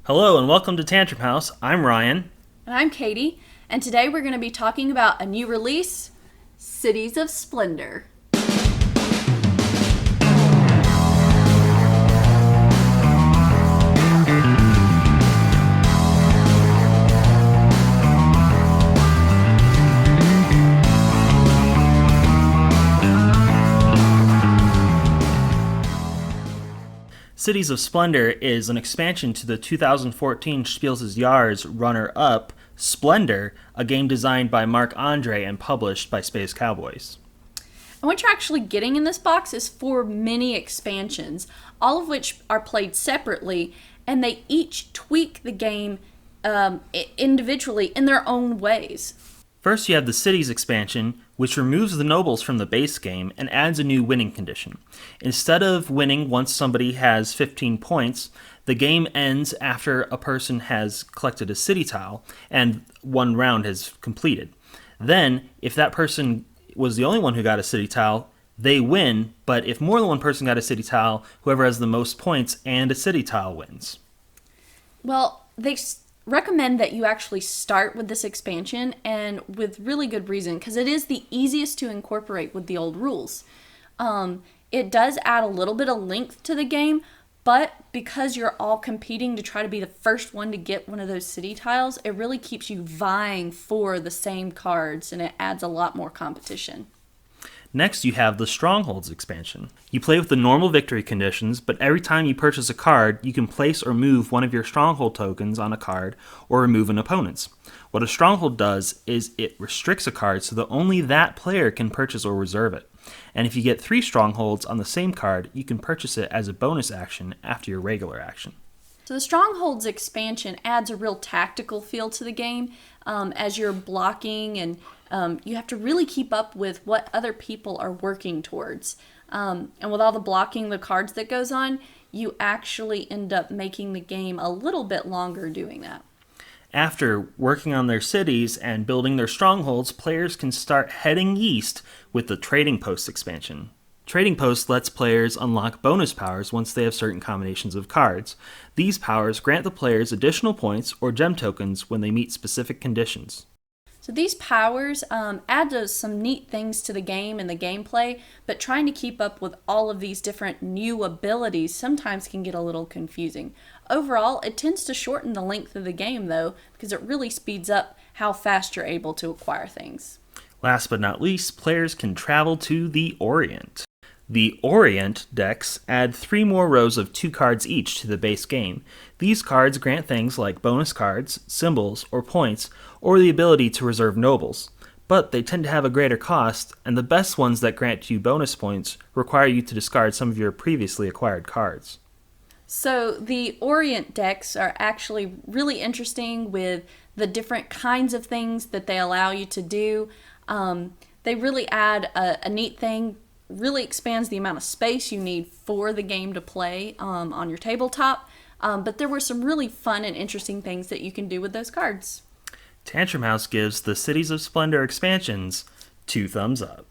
Hello and welcome to Tantrum House. I'm Ryan. And I'm Katie, and today we're going to be talking about a new release, Cities of Splendor. Cities of Splendor is an expansion to the 2014 Spiels des Jahres runner-up, Splendor, a game designed by Marc Andre and published by Space Cowboys. And what you're actually getting in this box is 4 mini expansions, all of which are played separately, and they each tweak the game individually in their own ways. First, you have the Cities expansion, which removes the nobles from the base game and adds a new winning condition. Instead of winning once somebody has 15 points, the game ends after a person has collected a city tile and one round has completed. Then, if that person was the only one who got a city tile, they win, but if more than one person got a city tile, whoever has the most points and a city tile wins. Well, they recommend that you actually start with this expansion, and with really good reason, because it is the easiest to incorporate with the old rules. It does add a little bit of length to the game, but because you're all competing to try to be the first one to get one of those city tiles, it really keeps you vying for the same cards, and it adds a lot more competition. Next, you have the Strongholds expansion. You play with the normal victory conditions, but every time you purchase a card, you can place or move one of your Stronghold tokens on a card or remove an opponent's. What a Stronghold does is it restricts a card so that only that player can purchase or reserve it. And if you get 3 Strongholds on the same card, you can purchase it as a bonus action after your regular action. So the Strongholds expansion adds a real tactical feel to the game as you're blocking, and you have to really keep up with what other people are working towards. And with all the blocking the cards that goes on, you actually end up making the game a little bit longer doing that. After working on their cities and building their strongholds, players can start heading east with the Trading Post expansion. Trading Post lets players unlock bonus powers once they have certain combinations of cards. These powers grant the players additional points or gem tokens when they meet specific conditions. So these powers add some neat things to the game and the gameplay, but trying to keep up with all of these different new abilities sometimes can get a little confusing. Overall, it tends to shorten the length of the game, though, because it really speeds up how fast you're able to acquire things. Last but not least, players can travel to the Orient. The Orient Decks add 3 more rows of 2 cards each to the base game. These cards grant things like bonus cards, symbols, or points, or the ability to reserve nobles. But they tend to have a greater cost, and the best ones that grant you bonus points require you to discard some of your previously acquired cards. So the Orient decks are actually really interesting with the different kinds of things that they allow you to do. They really add a neat thing. Really expands the amount of space you need for the game to play on your tabletop. But there were some really fun and interesting things that you can do with those cards. Tantrum House gives the Cities of Splendor expansions 2 thumbs up.